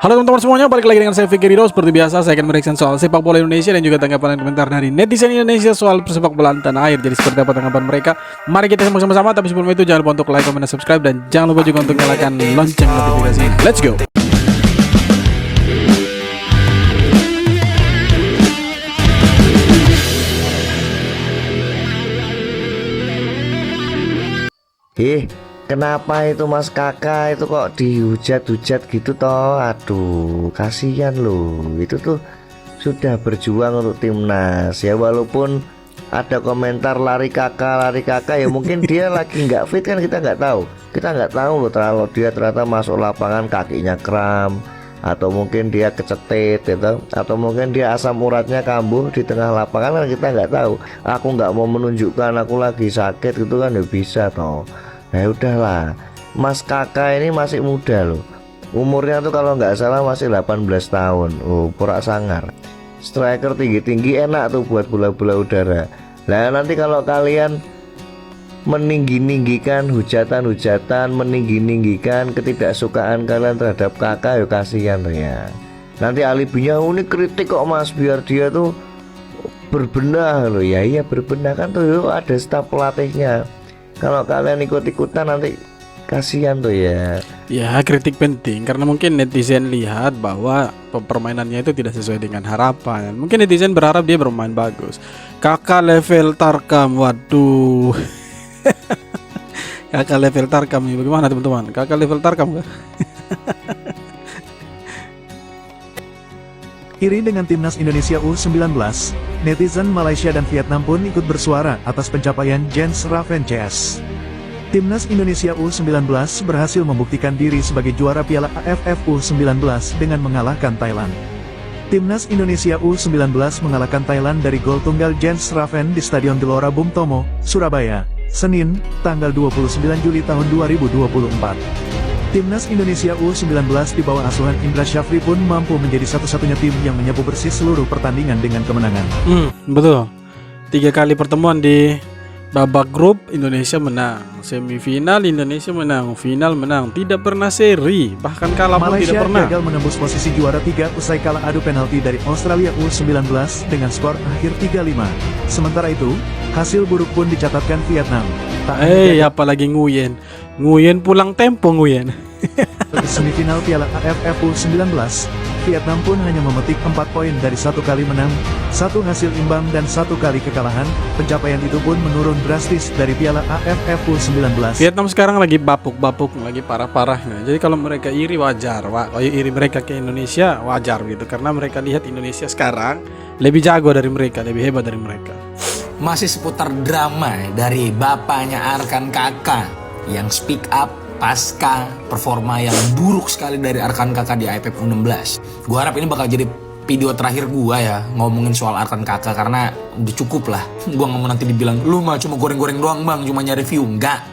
Halo teman-teman semuanya, balik lagi dengan saya Fikri Hiro. Seperti biasa saya akan mereaction soal sepak bola Indonesia dan juga tanggapan dan komentar dari netizen Indonesia soal sepak bola tanah air. Jadi seperti apa tanggapan mereka? Mari kita simak sama-sama. Tapi sebelum itu jangan lupa untuk like, comment, dan subscribe. Dan jangan lupa juga untuk nyalakan lonceng notifikasi. Let's go. Kenapa itu Mas Kakak itu kok dihujat-hujat gitu toh? Aduh, kasihan loh. Itu tuh sudah berjuang untuk timnas ya, walaupun ada komentar lari kakak ya mungkin dia lagi nggak fit kan, kita nggak tahu. Kita nggak tahu loh kalau dia ternyata masuk lapangan kakinya kram, atau mungkin dia kecetit gitu, atau mungkin dia asam uratnya kambuh di tengah lapangan, kan kita nggak tahu. Aku nggak mau menunjukkan aku lagi sakit gitu kan, ya bisa toh. Nah udahlah, Mas Kakak ini masih muda loh. Umurnya tuh kalau nggak salah masih 18 tahun. Oh, pura sangar. Striker tinggi-tinggi enak tuh buat bola-bola udara. Nah nanti kalau kalian meninggi-ninggikan hujatan-hujatan, meninggi-ninggikan ketidaksukaan kalian terhadap kakak, ya kasihan tuh ya. Nanti alibinya, oh ini kritik kok mas, biar dia tuh berbenah loh. Ya iya berbenah kan tuh, yuk ada staf pelatihnya. Kalau kalian ikut-ikutan nanti kasihan tuh ya. Ya, kritik penting karena mungkin netizen lihat bahwa permainannya itu tidak sesuai dengan harapan. Mungkin netizen berharap dia bermain bagus. Kakak level Tarkam, waduh. Kakak level Tarkam ini bagaimana teman-teman? Kakak level Tarkam kah? Iri dengan timnas Indonesia U19, netizen Malaysia dan Vietnam pun ikut bersuara atas pencapaian Jens Raven CS. Timnas Indonesia U19 berhasil membuktikan diri sebagai juara Piala AFF U19 dengan mengalahkan Thailand. Timnas Indonesia U19 mengalahkan Thailand dari gol tunggal Jens Raven di Stadion Gelora Bung Tomo, Surabaya, Senin, tanggal 29 Juli tahun 2024. Timnas Indonesia U19 di bawah asuhan Indra Syafri pun mampu menjadi satu-satunya tim yang menyapu bersih seluruh pertandingan dengan kemenangan. Betul. 3 kali pertemuan di babak grup Indonesia menang, semifinal Indonesia menang, final menang, tidak pernah seri, bahkan kalah pun tidak pernah. Malaysia gagal menembus posisi juara 3 usai kalah adu penalti dari Australia U19 dengan skor akhir 3-5. Sementara itu, hasil buruk pun dicatatkan Vietnam. Apalagi Nguyen pulang tempo Nguyen. Di semifinal Piala AFF U19, Vietnam pun hanya memetik 4 poin dari 1 kali menang, 1 hasil imbang dan 1 kali kekalahan. Pencapaian itu pun menurun drastis dari Piala AFF U19. Vietnam sekarang lagi bapuk, lagi parah-parahnya. Jadi kalau mereka iri wajar, kalau iri mereka ke Indonesia wajar gitu, karena mereka lihat Indonesia sekarang lebih jago dari mereka, lebih hebat dari mereka. Masih seputar drama dari bapaknya Arkan Kakak yang speak up pasca performa yang buruk sekali dari Arkan Kakak di AFF U16. Gue harap ini bakal jadi video terakhir gue ya ngomongin soal Arkan Kakak, karena udah cukup lah. Gue gak mau nanti dibilang lu mah cuma goreng-goreng doang bang, cuma nyari view. Enggak.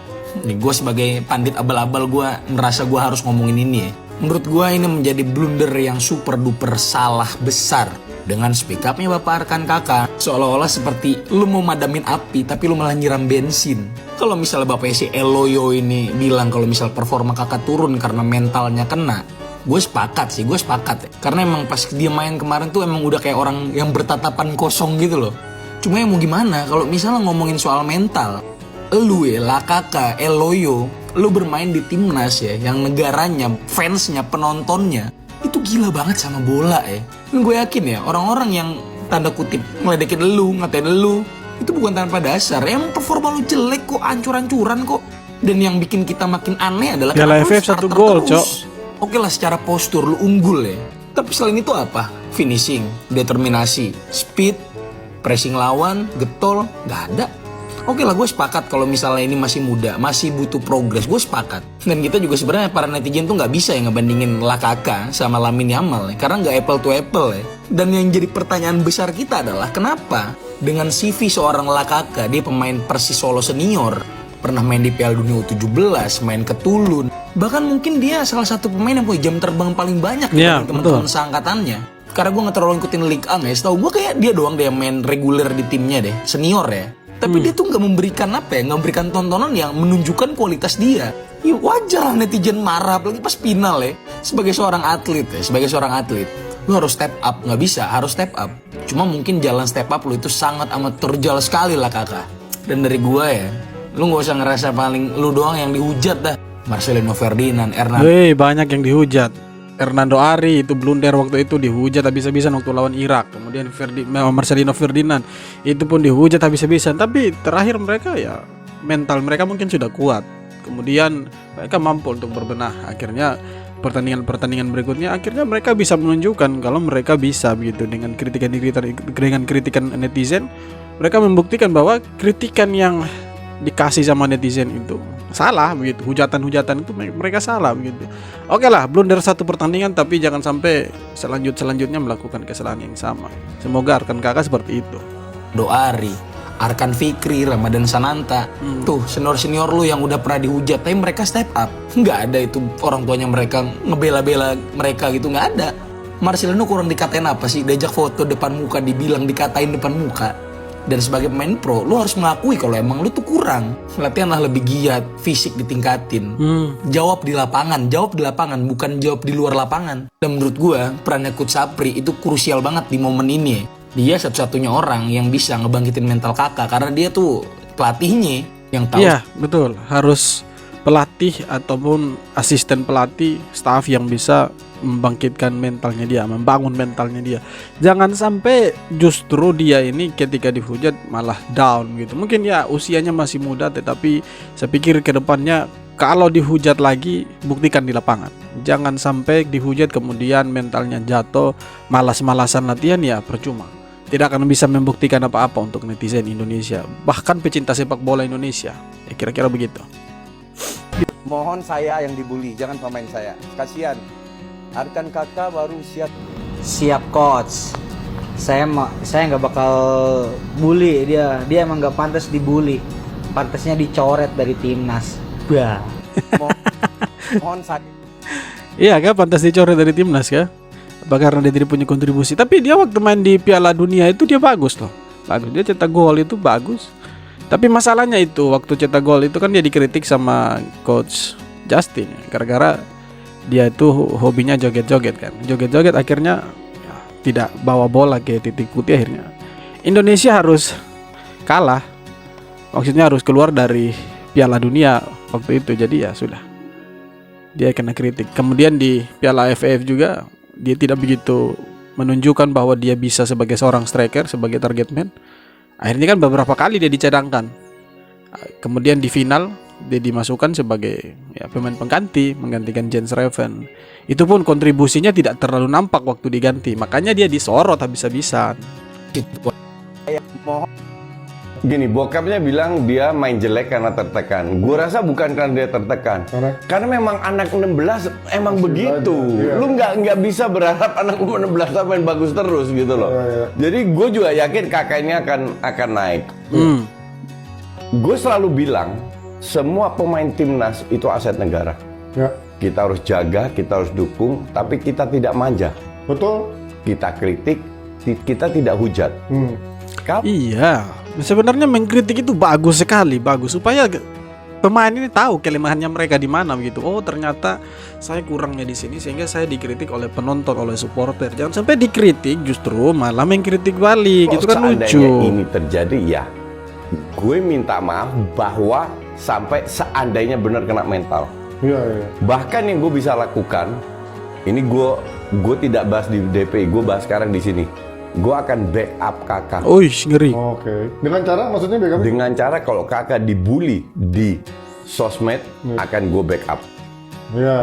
Nih gue sebagai pandit abal-abal, gue merasa gue harus ngomongin ini ya. Menurut gue ini menjadi blunder yang super duper salah besar dengan speak up-nya Bapak Arkan Kakak. Seolah-olah seperti lu mau madamin api tapi lu malah nyiram bensin. Kalau misalnya Bapak si Eloyo ini bilang kalau misal performa kakak turun karena mentalnya kena, gue sepakat. Karena emang pas dia main kemarin tuh emang udah kayak orang yang bertatapan kosong gitu loh. Cuma yang mau gimana kalau misalnya ngomongin soal mental, lu lah kakak Eloyo, lu bermain di timnas ya, yang negaranya, fansnya, penontonnya itu gila banget sama bola ya. Dan gue yakin ya orang-orang yang tanda kutip ngeledekin lu, ngatain lu, itu bukan tanpa dasar. Emang performa lu jelek kok, ancur-ancuran kok. Dan yang bikin kita makin aneh adalah Piala AFF 1 gol, Cok. Oke lah secara postur lu unggul ya, tapi selain itu apa? Finishing, determinasi, speed, pressing lawan, getol, gak ada. Oke lah, gue sepakat kalau misalnya ini masih muda, masih butuh progres, gue sepakat. Dan kita juga sebenarnya para netizen tuh nggak bisa ya ngebandingin Lakaka sama Lamine Yamal ya, karena nggak apple to apple ya. Dan yang jadi pertanyaan besar kita adalah kenapa dengan CV seorang Lakaka, dia pemain Persis Solo senior, pernah main di Piala Dunia U17, main ke Tulun, bahkan mungkin dia salah satu pemain yang punya jam terbang paling banyak dari teman-teman seangkatannya. Karena gue nggak terlalu ikutin Ligue 1 ya, setahu gue kayak dia doang dia main reguler di timnya deh, senior ya. Tapi dia tuh nggak memberikan nggak memberikan tontonan yang menunjukkan kualitas dia. Ya wajar lah netizen marah, apalagi pas final ya. Sebagai seorang atlet, lu harus step up, nggak bisa, harus step up. Cuma mungkin jalan step up lu itu sangat amat terjal sekali lah kakak. Dan dari gua ya, lu nggak usah ngerasa paling lu doang yang dihujat dah. Marcelino Ferdinand, Hernando. Banyak yang dihujat. Hernando Ari itu blunder waktu itu dihujat habis-habisan waktu lawan Irak. Kemudian Marcelino Ferdinand itu pun dihujat habis-habisan. Tapi terakhir mereka ya mental mereka mungkin sudah kuat. Kemudian mereka mampu untuk berbenah. Akhirnya pertandingan berikutnya akhirnya mereka bisa menunjukkan kalau mereka bisa begitu dengan kritikan netizen. Mereka membuktikan bahwa kritikan yang dikasih sama netizen itu salah begitu, hujatan itu mereka salah begitu. Oke lah, blunder satu pertandingan tapi jangan sampai selanjutnya melakukan kesalahan yang sama. Semoga rekan kakak seperti itu. Doari, Arkan Fikri, Ramadan Sananta, tuh senior lu yang udah pernah dihujat, tapi mereka step up. Nggak ada itu orang tuanya mereka ngebela-bela mereka gitu, nggak ada. Marcelino kurang dikatain apa sih? Diajak foto depan muka, dibilang dikatain depan muka. Dan sebagai pemain pro, lu harus mengakui kalau emang lu tuh kurang. Latihanlah lebih giat, fisik ditingkatin. Jawab di lapangan, bukan jawab di luar lapangan. Dan menurut gua, perannya Coach Sapri itu krusial banget di momen ini. Dia satu-satunya orang yang bisa ngebangkitin mental kakak, karena dia tuh pelatihnya yang tahu. Iya, betul. Harus pelatih ataupun asisten pelatih, staff yang bisa membangkitkan mentalnya dia, membangun mentalnya dia. Jangan sampai justru dia ini ketika dihujat malah down gitu. Mungkin ya usianya masih muda, tetapi saya pikir ke depannya kalau dihujat lagi buktikan di lapangan. Jangan sampai dihujat kemudian mentalnya jatuh, malas-malasan latihan, ya percuma. Tidak akan bisa membuktikan apa-apa untuk netizen Indonesia, bahkan pecinta sepak bola Indonesia. Ya kira-kira begitu. Mohon saya yang dibully, jangan pemain saya. Kasihan. Arkan kakak baru siap. Siap coach. Saya nggak bakal bully dia. Dia emang nggak pantas dibully. Pantasnya dicoret dari timnas. Bah. Mohon saya. Iya kan, pantas dicoret dari timnas kan? Apa karena dia tidak punya kontribusi? Tapi dia waktu main di Piala Dunia itu dia bagus loh. Bagus, dia cetak gol itu bagus. Tapi masalahnya itu waktu cetak gol itu kan dia dikritik sama Coach Justin gara-gara dia itu hobinya joget-joget kan. Joget-joget akhirnya ya, tidak bawa bola ke titik putih. Akhirnya Indonesia harus kalah. Maksudnya harus keluar dari Piala Dunia waktu itu. Jadi ya sudah, dia kena kritik. Kemudian di Piala AFF juga dia tidak begitu menunjukkan bahwa dia bisa sebagai seorang striker, sebagai target man. Akhirnya kan beberapa kali dia dicadangkan. Kemudian di final dia dimasukkan sebagai ya, pemain pengganti, menggantikan Jens Raven. Itu pun kontribusinya tidak terlalu nampak waktu diganti. Makanya dia disorot habis-habisan. Gini, bokapnya bilang dia main jelek karena tertekan. Gue rasa bukan karena dia tertekan. Karena memang anak 16 emang begitu. Lu nggak bisa berharap anak 16 main bagus terus gitu loh. Jadi gue juga yakin kakaknya akan naik. Gue selalu bilang semua pemain timnas itu aset negara. Kita harus jaga, kita harus dukung, tapi kita tidak manja. Betul. Kita kritik, kita tidak hujat. Iya, sebenarnya mengkritik itu bagus sekali, bagus supaya pemain ini tahu kelemahannya mereka di mana begitu. Oh, ternyata saya kurangnya di sini sehingga saya dikritik oleh penonton, oleh supporter. Jangan sampai dikritik justru malah mengkritik balik. Gitu kan lucu. Seandainya ini terjadi ya, gue minta maaf bahwa sampai seandainya benar kena mental. Bahkan yang gue bisa lakukan, ini gue tidak bahas di DP, gue bahas sekarang di sini. Gue akan backup kakak. Ngeri. Oke. Dengan cara maksudnya backup? Dengan cara kalau kakak dibully di sosmed, akan gue backup.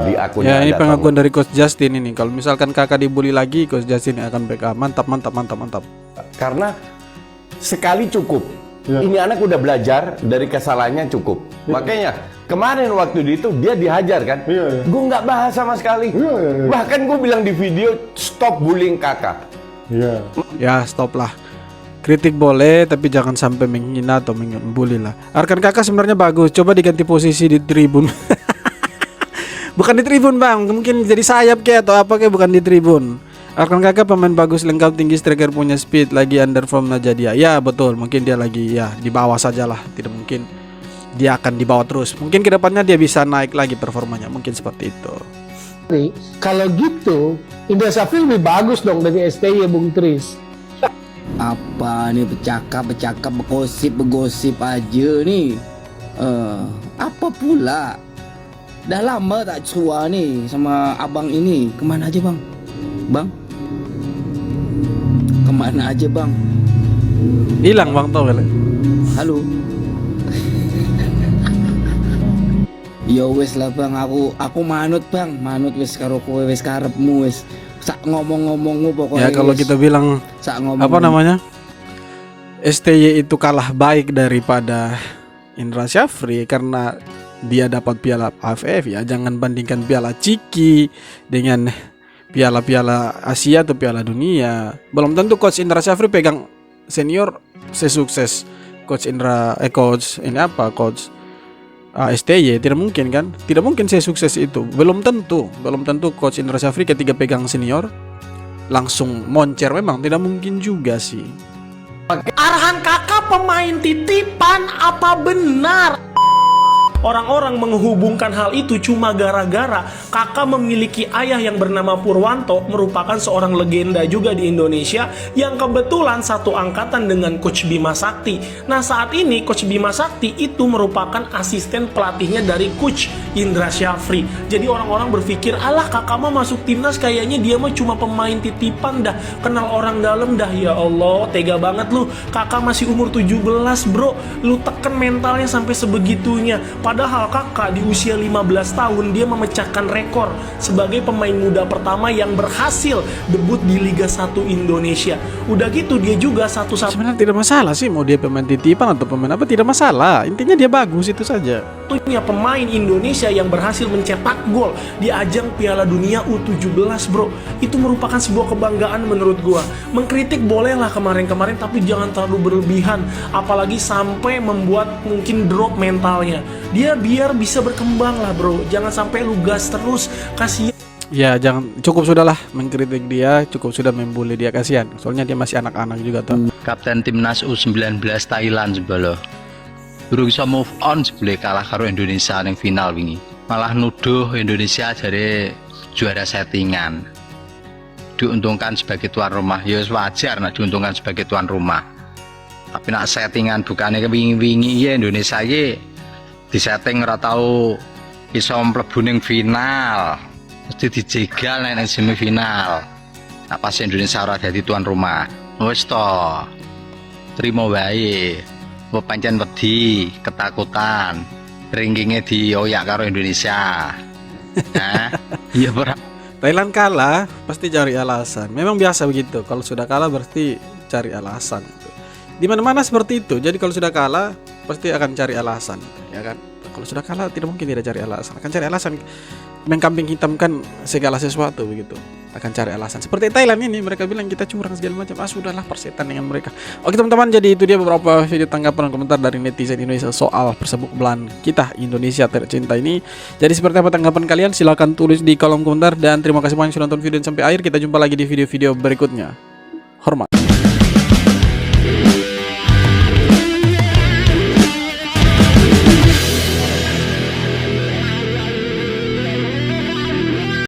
Di akunnya. Ya, ini pengakuan dari Coach Justin ini. Kalau misalkan kakak dibully lagi, Coach Justin akan backup. Mantap. Karena sekali cukup. Ini anak udah belajar dari kesalahannya cukup. Makanya kemarin waktu itu dia dihajar kan. Gue nggak bahas sama sekali. Bahkan gue bilang di video, stop bullying kakak. Ya stop lah. Kritik boleh tapi jangan sampai menghina atau membuli lah. Arkan kakak sebenarnya bagus. Coba diganti posisi di tribun. Bukan di tribun bang, mungkin jadi sayap kayak atau apa kayak, bukan di tribun. Arkan kakak pemain bagus, lengkap, tinggi, striker, punya speed, lagi under form aja dia. Ya betul, mungkin dia lagi ya di bawah saja lah. Tidak mungkin dia akan dibawa terus. Mungkin kedepannya dia bisa naik lagi performanya, mungkin seperti itu. Kalau gitu, Indra Syafri lebih bagus dong dari STY, Bung Tris. Apa nih bercakap begosip aja nih. Apa pula? Dah lama tak cua nih sama abang ini. Kemana aja bang? Bang? Kemana aja bang? Hilang Bang Towel. Halo. Ya wes lah bang, aku manut wes karo kowe wes karepmu wes. Sak ngomong-ngomongmu pokoknya. Ya kalau wes. kita bilang Sak ngomong. apa namanya? STY itu kalah baik daripada Indra Syafri karena dia dapat piala AFF ya. Jangan bandingkan piala Ciki dengan piala-piala Asia atau piala dunia. Belum tentu coach Indra Syafri pegang senior sesukses coach STY. Tidak mungkin kan? Tidak mungkin saya sukses itu. Belum tentu coach Indra Syafri ketika pegang senior langsung moncer, memang tidak mungkin juga sih. Arhan Kakak pemain titipan apa benar? Orang-orang menghubungkan hal itu cuma gara-gara Kakak memiliki ayah yang bernama Purwanto, merupakan seorang legenda juga di Indonesia yang kebetulan satu angkatan dengan Coach Bima Sakti. Nah saat ini Coach Bima Sakti itu merupakan asisten pelatihnya dari Coach Indra Syafri. Jadi orang-orang berpikir, alah Kakak mah masuk timnas kayaknya dia mah cuma pemain titipan dah, kenal orang dalam dah. Ya Allah, tega banget lu. Kakak masih umur 17 bro, lu teken mentalnya sampai sebegitunya. Padahal Kakak di usia 15 tahun dia memecahkan rekor sebagai pemain muda pertama yang berhasil debut di Liga 1 Indonesia. Udah gitu dia juga satu-satunya Sebenarnya tidak masalah sih mau dia pemain titipan atau pemain apa, tidak masalah. Intinya dia bagus itu saja. pemain Indonesia yang berhasil mencetak gol di ajang Piala Dunia U17 bro. Itu merupakan sebuah kebanggaan menurut gua. Mengkritik bolehlah kemarin-kemarin, tapi jangan terlalu berlebihan, apalagi sampai membuat mungkin drop mentalnya. Dia biar bisa berkembang lah bro, jangan sampai lu gas terus, kasihan. Ya jangan, cukup sudahlah mengkritik dia, cukup sudah membuli dia, kasihan. Soalnya dia masih anak-anak juga tuh. Kapten timnas U19 Thailand sebelo. Durung bisa move on sebelum kalah karo Indonesia yang final wingi. Malah nuduh Indonesia jadi juara settingan. Diuntungkan sebagai tuan rumah, ya wajar nak diuntungkan sebagai tuan rumah. Tapi nak settingan bukannya kewingi-wingi ya Indonesia ye disetting ora tau iso mlebu ning final. Mesti dijegal ning semifinal. Nah pas Indonesia ora dadi tuan rumah, wis to trimo wae. Pancen wedi, ketakutan, rankingnya dioyak karo Indonesia. Nah, iya ora. Thailand kalah pasti cari alasan. Memang biasa begitu. Kalau sudah kalah berarti cari alasan. Di mana-mana seperti itu. Jadi kalau sudah kalah pasti akan cari alasan, ya kan? Kalau sudah kalah tidak mungkin tidak cari alasan. Akan cari alasan, mengkambing hitamkan segala sesuatu begitu. Akan cari alasan. Seperti Thailand ini, mereka bilang kita curang segala macam. Sudahlah, persetan dengan mereka. Oke teman-teman, jadi itu dia beberapa video tanggapan dan komentar dari netizen Indonesia soal persepak bolaan kita Indonesia tercinta ini. Jadi seperti apa tanggapan kalian? Silahkan tulis di kolom komentar, dan terima kasih banyak sudah nonton video sampai akhir. Kita jumpa lagi di video-video berikutnya.